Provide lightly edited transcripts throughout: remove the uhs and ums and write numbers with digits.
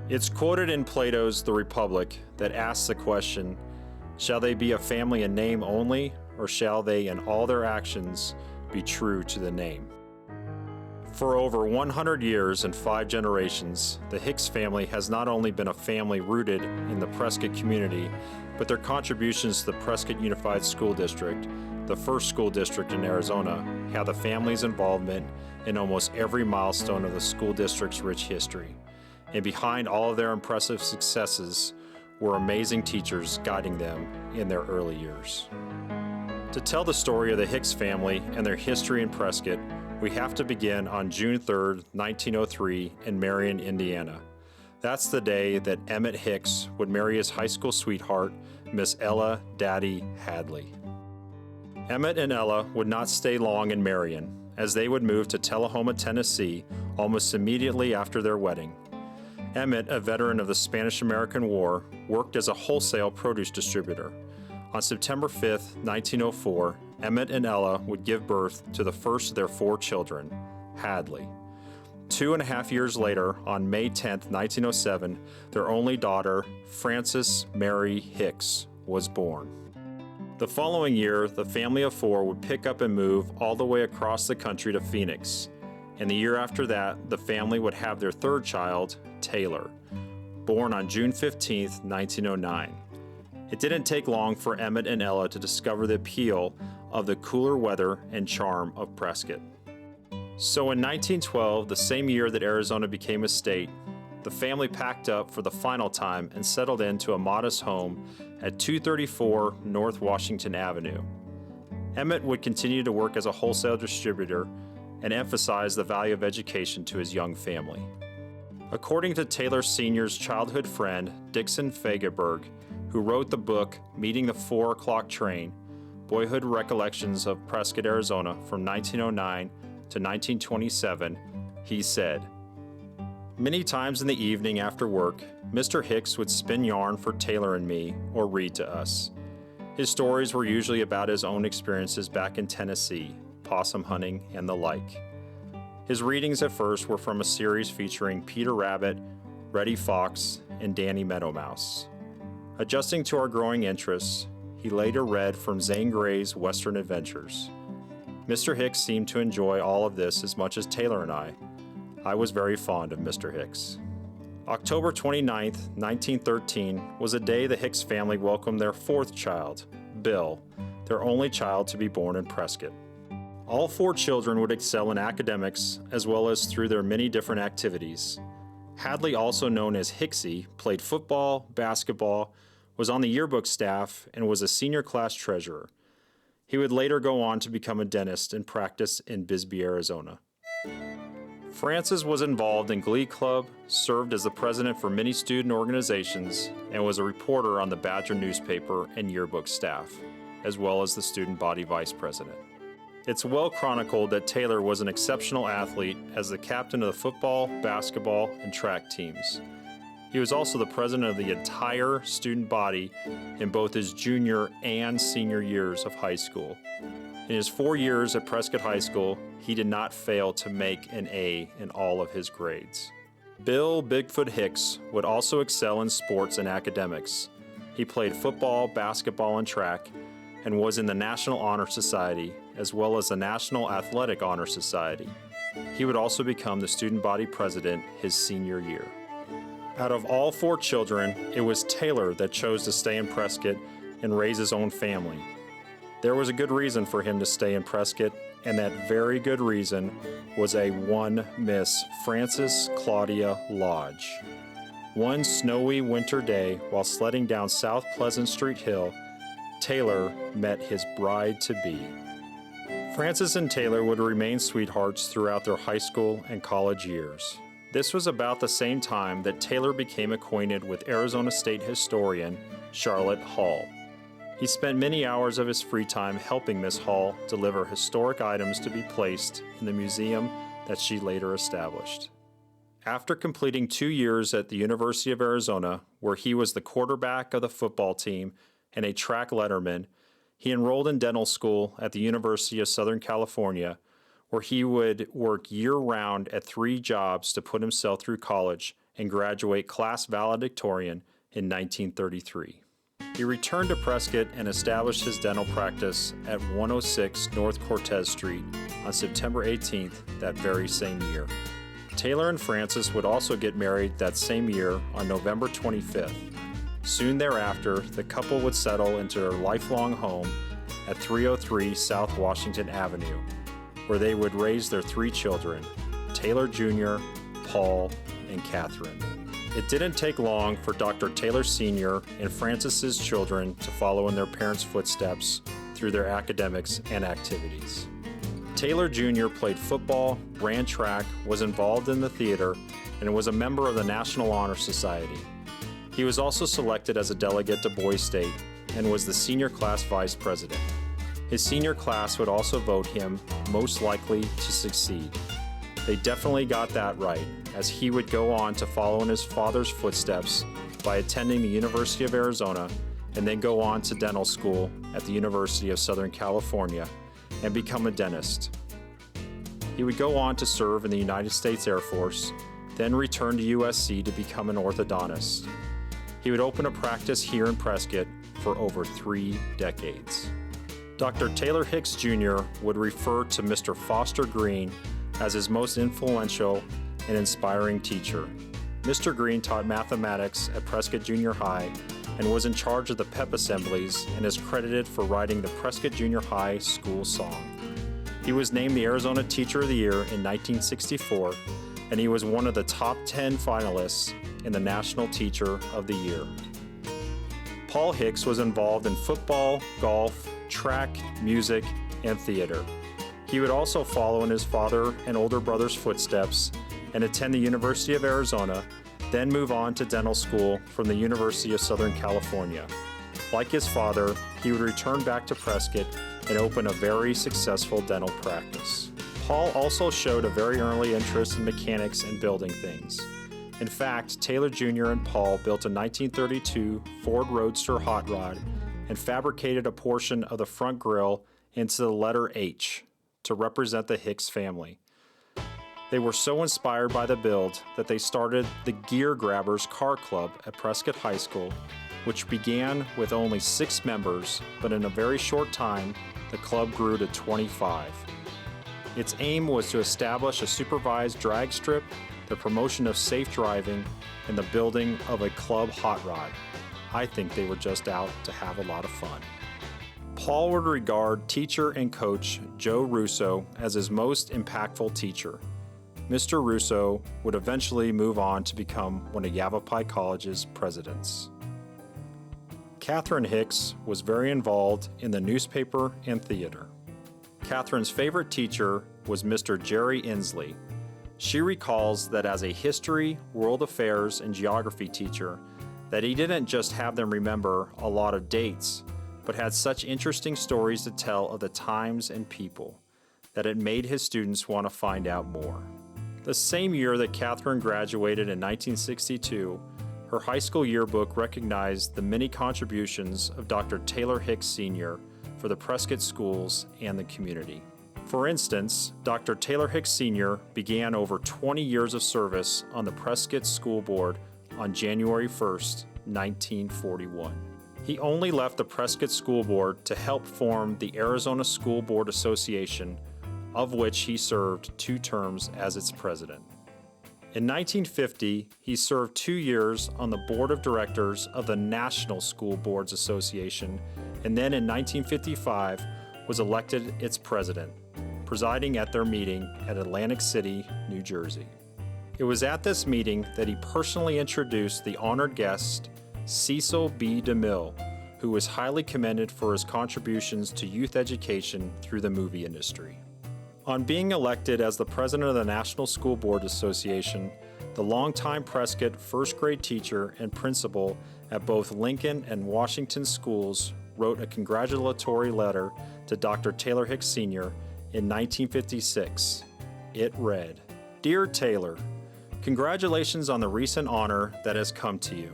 It's quoted in Plato's The Republic that asks the question, shall they be a family in name only, or shall they in all their actions be true to the name? For over 100 years and 5 generations, the Hicks family has not only been a family rooted in the Prescott community, but their contributions to the Prescott Unified School District, the first school district in Arizona, have the family's involvement in almost every milestone of the school district's rich history. And behind all of their impressive successes were amazing teachers guiding them in their early years. To tell the story of the Hicks family and their history in Prescott, we have to begin on June 3, 1903 in Marion, Indiana. That's the day that Emmett Hicks would marry his high school sweetheart, Miss Ella Daddy Hadley. Emmett and Ella would not stay long in Marion, as they would move to Tullahoma, Tennessee, almost immediately after their wedding. Emmett, a veteran of the Spanish-American War, worked as a wholesale produce distributor. On September 5, 1904, Emmett and Ella would give birth to the first of their 4 children, Hadley. 2.5 years later, on May 10, 1907, their only daughter, Frances Mary Hicks, was born. The following year, the family of 4 would pick up and move all the way across the country to Phoenix. And the year after that, the family would have their 3rd child, Taylor, born on June 15, 1909. It didn't take long for Emmett and Ella to discover the appeal of the cooler weather and charm of Prescott. So in 1912, the same year that Arizona became a state, the family packed up for the final time and settled into a modest home at 234 North Washington Avenue. Emmett would continue to work as a wholesale distributor and emphasize the value of education to his young family. According to Taylor Sr.'s childhood friend, Dixon Fagerberg, who wrote the book Meeting the 4 O'Clock Train, Boyhood Recollections of Prescott, Arizona from 1909 to 1927, he said, "Many times in the evening after work, Mr. Hicks would spin yarn for Taylor and me or read to us. His stories were usually about his own experiences back in Tennessee, possum hunting, and the like. His readings at first were from a series featuring Peter Rabbit, Reddy Fox, and Danny Meadow Mouse. Adjusting to our growing interests, he later read from Zane Grey's Western Adventures. Mr. Hicks seemed to enjoy all of this as much as Taylor and I. I was very fond of Mr. Hicks." October 29, 1913 was a day the Hicks family welcomed their 4th child, Bill, their only child to be born in Prescott. All 4 children would excel in academics as well as through their many different activities. Hadley, also known as Hicksy, played football, basketball, was on the yearbook staff, and was a senior class treasurer. He would later go on to become a dentist and practice in Bisbee, Arizona. Frances was involved in Glee Club, served as the president for many student organizations, and was a reporter on the Badger newspaper and yearbook staff, as well as the student body vice president. It's well chronicled that Taylor was an exceptional athlete as the captain of the football, basketball, and track teams. He was also the president of the entire student body in both his junior and senior years of high school. In his 4 years at Prescott High School, he did not fail to make an A in all of his grades. Bill Bigfoot Hicks would also excel in sports and academics. He played football, basketball, and track, and was in the National Honor Society, as well as the National Athletic Honor Society. He would also become the student body president his senior year. Out of all 4 children, it was Taylor that chose to stay in Prescott and raise his own family. There was a good reason for him to stay in Prescott, and that very good reason was a one Miss Frances Claudia Lodge. One snowy winter day, while sledding down South Pleasant Street Hill, Taylor met his bride-to-be. Frances and Taylor would remain sweethearts throughout their high school and college years. This was about the same time that Taylor became acquainted with Arizona State historian Charlotte Hall. He spent many hours of his free time helping Miss Hall deliver historic items to be placed in the museum that she later established. After completing 2 years at the University of Arizona, where he was the quarterback of the football team and a track letterman, he enrolled in dental school at the University of Southern California, where he would work year-round at 3 jobs to put himself through college and graduate class valedictorian in 1933. He returned to Prescott and established his dental practice at 106 North Cortez Street on September 18th that very same year. Taylor and Frances would also get married that same year on November 25th. Soon thereafter, the couple would settle into their lifelong home at 303 South Washington Avenue, where they would raise their 3 children, Taylor Jr., Paul, and Catherine. It didn't take long for Dr. Taylor Sr. and Frances's children to follow in their parents' footsteps through their academics and activities. Taylor Jr. played football, ran track, was involved in the theater, and was a member of the National Honor Society. He was also selected as a delegate to Boys State and was the senior class vice president. His senior class would also vote him most likely to succeed. They definitely got that right, as he would go on to follow in his father's footsteps by attending the University of Arizona and then go on to dental school at the University of Southern California and become a dentist. He would go on to serve in the United States Air Force, then return to USC to become an orthodontist. He would open a practice here in Prescott for over 3 decades. Dr. Taylor Hicks Jr. would refer to Mr. Foster Green as his most influential and inspiring teacher. Mr. Green taught mathematics at Prescott Junior High and was in charge of the pep assemblies and is credited for writing the Prescott Junior High school song. He was named the Arizona Teacher of the Year in 1964, and he was one of the top 10 finalists in the National Teacher of the Year. Paul Hicks was involved in football, golf, track, music, and theater. He would also follow in his father and older brother's footsteps and attend the University of Arizona, then move on to dental school from the University of Southern California. Like his father, he would return back to Prescott and open a very successful dental practice. Paul also showed a very early interest in mechanics and building things. In fact, Taylor Jr. and Paul built a 1932 Ford Roadster hot rod and fabricated a portion of the front grille into the letter H to represent the Hicks family. They were so inspired by the build that they started the Gear Grabbers Car Club at Prescott High School, which began with only 6 members, but in a very short time, the club grew to 25. Its aim was to establish a supervised drag strip, the promotion of safe driving, and the building of a club hot rod. I think they were just out to have a lot of fun. Paul would regard teacher and coach Joe Russo as his most impactful teacher. Mr. Russo would eventually move on to become one of Yavapai College's presidents. Catherine Hicks was very involved in the newspaper and theater. Catherine's favorite teacher was Mr. Jerry Inslee. She recalls that as a history, world affairs, and geography teacher, that he didn't just have them remember a lot of dates, but had such interesting stories to tell of the times and people that it made his students want to find out more. The same year that Catherine graduated in 1962, her high school yearbook recognized the many contributions of Dr. Taylor Hicks Sr. for the Prescott schools and the community. For instance, Dr. Taylor Hicks Sr. began over 20 years of service on the Prescott School Board on January 1st, 1941. He only left the Prescott School Board to help form the Arizona School Board Association, of which he served 2 terms as its president. In 1950, he served 2 years on the board of directors of the National School Boards Association, and then in 1955 was elected its president, presiding at their meeting at Atlantic City, New Jersey. It was at this meeting that he personally introduced the honored guest, Cecil B. DeMille, who was highly commended for his contributions to youth education through the movie industry. On being elected as the president of the National School Board Association, the longtime Prescott first grade teacher and principal at both Lincoln and Washington schools wrote a congratulatory letter to Dr. Taylor Hicks Sr. in 1956. It read, "Dear Taylor, congratulations on the recent honor that has come to you.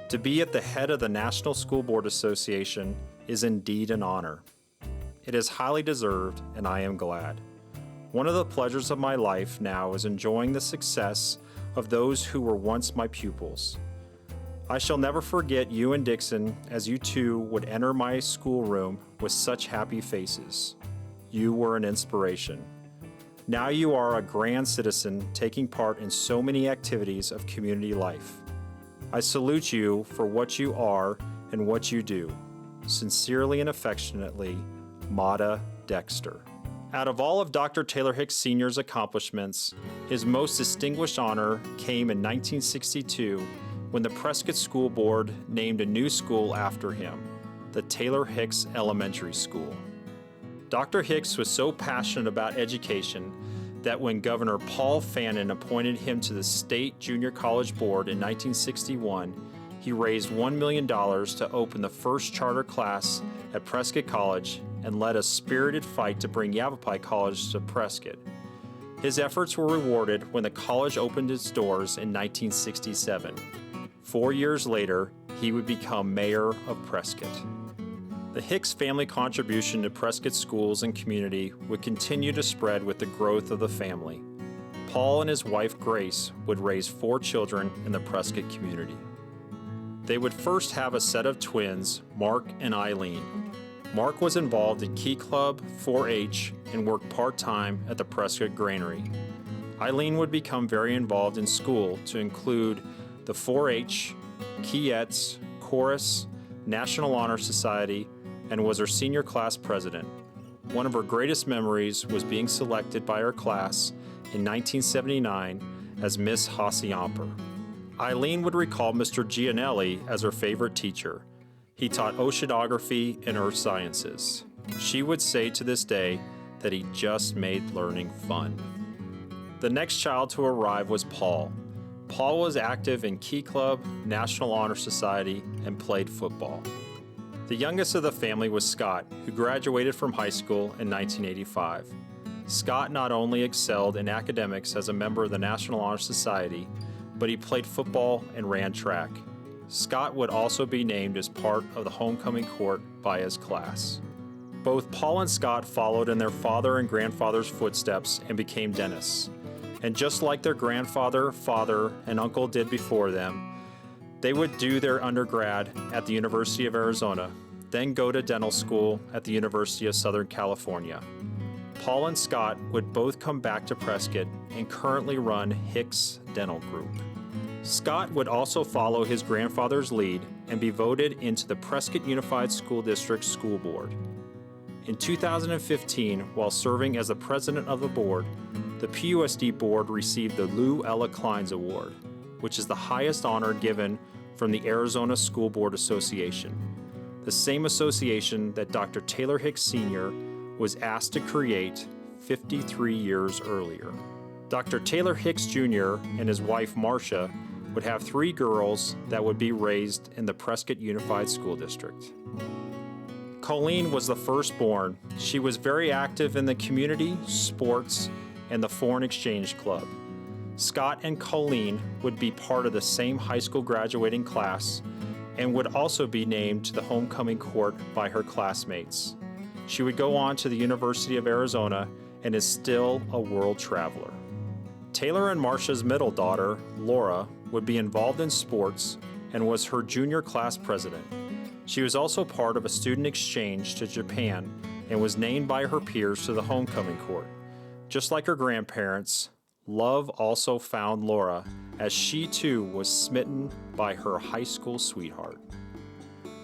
To be at the head of the National School Board Association is indeed an honor. It is highly deserved, and I am glad. One of the pleasures of my life now is enjoying the success of those who were once my pupils. I shall never forget you and Dixon as you two would enter my schoolroom with such happy faces. You were an inspiration. Now you are a grand citizen taking part in so many activities of community life. I salute you for what you are and what you do. Sincerely and affectionately, Mada Dexter. Out of all of Dr. Taylor Hicks Sr.'s accomplishments, his most distinguished honor came in 1962 when the Prescott School Board named a new school after him, the Taylor Hicks Elementary School. Dr. Hicks was so passionate about education that when Governor Paul Fannin appointed him to the State Junior College Board in 1961, he raised $1 million to open the first charter class at Prescott College and led a spirited fight to bring Yavapai College to Prescott. His efforts were rewarded when the college opened its doors in 1967. 4 years later, he would become mayor of Prescott. The Hicks family contribution to Prescott schools and community would continue to spread with the growth of the family. Paul and his wife Grace would raise 4 children in the Prescott community. They would first have a set of twins, Mark and Eileen. Mark was involved in Key Club, 4-H, and worked part-time at the Prescott Granary. Eileen would become very involved in school to include the 4-H, Keyettes, Chorus, National Honor Society, and was her senior class president. One of her greatest memories was being selected by her class in 1979 as Miss Haciamper. Eileen would recall Mr. Gianelli as her favorite teacher. He taught oceanography and earth sciences. She would say to this day that he just made learning fun. The next child to arrive was Paul. Paul was active in Key Club, National Honor Society, and played football. The youngest of the family was Scott, who graduated from high school in 1985. Scott not only excelled in academics as a member of the National Honor Society, but he played football and ran track. Scott would also be named as part of the homecoming court by his class. Both Paul and Scott followed in their father and grandfather's footsteps and became dentists. And just like their grandfather, father, and uncle did before them, they would do their undergrad at the University of Arizona, then go to dental school at the University of Southern California. Paul and Scott would both come back to Prescott and currently run Hicks Dental Group. Scott would also follow his grandfather's lead and be voted into the Prescott Unified School District School Board. In 2015, while serving as the president of the board, the PUSD board received the Lou Ella Kleins Award, which is the highest honor given from the Arizona School Board Association, the same association that Dr. Taylor Hicks Sr. was asked to create 53 years earlier. Dr. Taylor Hicks Jr. and his wife Marcia would have 3 girls that would be raised in the Prescott Unified School District. Colleen was the firstborn. She was very active in the community, sports, and the Foreign Exchange Club. Scott and Colleen would be part of the same high school graduating class and would also be named to the homecoming court by her classmates. She would go on to the University of Arizona and is still a world traveler. Taylor and Marcia's middle daughter, Laura, would be involved in sports and was her junior class president. She was also part of a student exchange to Japan and was named by her peers to the homecoming court. Just like her grandparents, love also found Laura as she too was smitten by her high school sweetheart.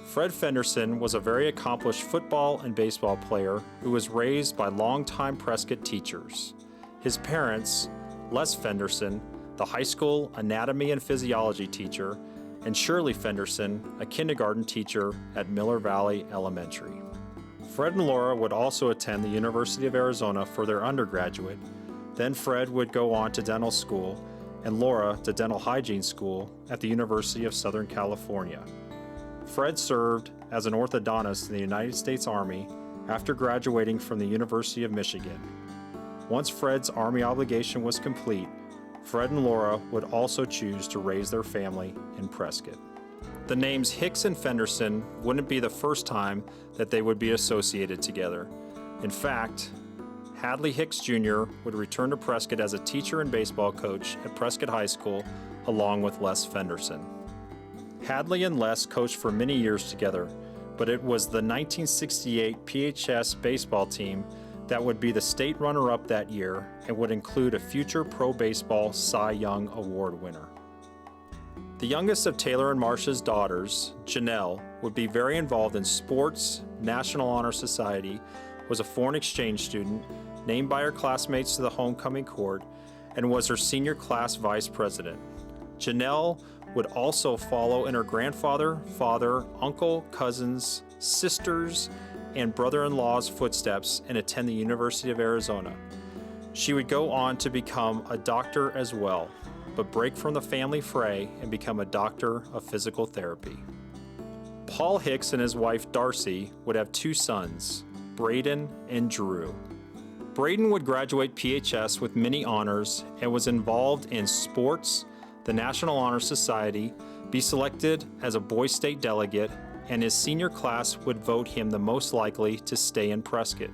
Fred Fenderson was a very accomplished football and baseball player who was raised by longtime Prescott teachers. His parents, Les Fenderson, the high school anatomy and physiology teacher, and Shirley Fenderson, a kindergarten teacher at Miller Valley Elementary. Fred and Laura would also attend the University of Arizona for their undergraduate. Then Fred would go on to dental school and Laura to dental hygiene school at the University of Southern California. Fred served as an orthodontist in the United States Army after graduating from the University of Michigan. Once Fred's Army obligation was complete, Fred and Laura would also choose to raise their family in Prescott. The names Hicks and Fenderson wouldn't be the first time that they would be associated together. In fact, Hadley Hicks Jr. would return to Prescott as a teacher and baseball coach at Prescott High School, along with Les Fenderson. Hadley and Les coached for many years together, but it was the 1968 PHS baseball team that would be the state runner-up that year and would include a future Pro Baseball Cy Young Award winner. The youngest of Taylor and Marcia's daughters, Janelle, would be very involved in sports, National Honor Society, was a foreign exchange student, named by her classmates to the homecoming court, and was her senior class vice president. Janelle would also follow in her grandfather, father, uncle, cousins, sisters, and brother-in-law's footsteps and attend the University of Arizona. She would go on to become a doctor as well, but break from the family fray and become a doctor of physical therapy. Paul Hicks and his wife Darcy would have two sons, Braden and Drew. Braden would graduate PHS with many honors and was involved in sports, the National Honor Society, be selected as a Boys State delegate, and his senior class would vote him the most likely to stay in Prescott.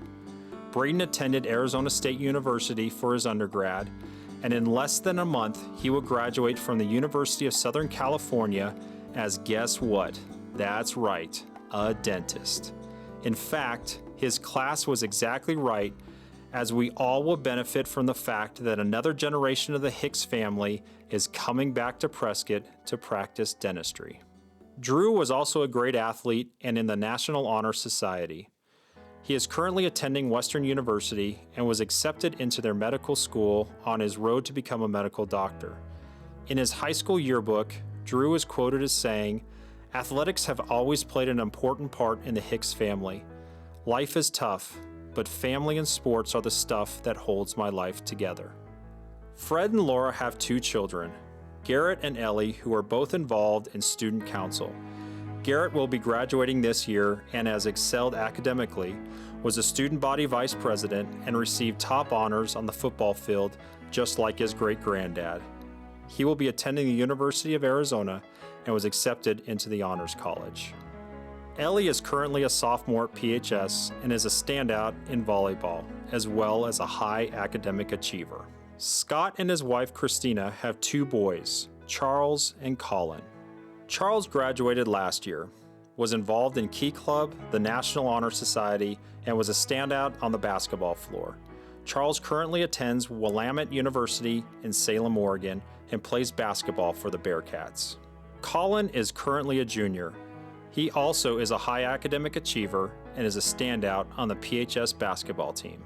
Braden attended Arizona State University for his undergrad, and in less than a month, he would graduate from the University of Southern California as, guess what? That's right, a dentist. In fact, his class was exactly right, as we all will benefit from the fact that another generation of the Hicks family is coming back to Prescott to practice dentistry. Drew was also a great athlete and in the National Honor Society. He is currently attending Western University and was accepted into their medical school on his road to become a medical doctor. In his high school yearbook, Drew is quoted as saying, "Athletics have always played an important part in the Hicks family. Life is tough, but family and sports are the stuff that holds my life together." Fred and Laura have two children, Garrett and Ellie, who are both involved in student council. Garrett will be graduating this year and has excelled academically, was a student body vice president, and received top honors on the football field, just like his great-granddad. He will be attending the University of Arizona and was accepted into the Honors College. Ellie is currently a sophomore at PHS and is a standout in volleyball, as well as a high academic achiever. Scott and his wife Christina have two boys, Charles and Colin. Charles graduated last year, was involved in Key Club, the National Honor Society, and was a standout on the basketball floor. Charles currently attends Willamette University in Salem, Oregon, and plays basketball for the Bearcats. Colin is currently a junior. He also is a high academic achiever and is a standout on the PHS basketball team.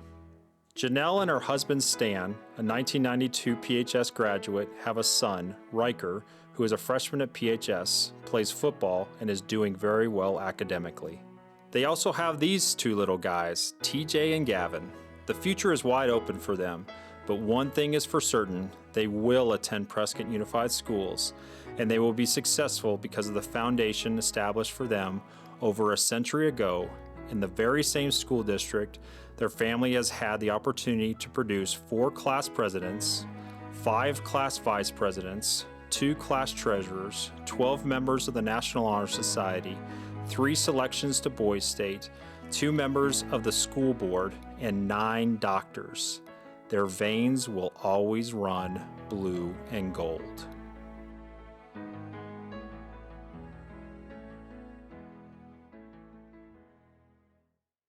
Janelle and her husband Stan, a 1992 PHS graduate, have a son, Riker, who is a freshman at PHS, plays football, and is doing very well academically. They also have these two little guys, TJ and Gavin. The future is wide open for them, but one thing is for certain, they will attend Prescott Unified Schools, and they will be successful because of the foundation established for them over a century ago in the very same school district. Their family has had the opportunity to produce 4 class presidents, 5 class vice presidents, 2 class treasurers, 12 members of the National Honor Society, 3 selections to Boys State, 2 members of the school board, and 9 doctors. Their veins will always run blue and gold.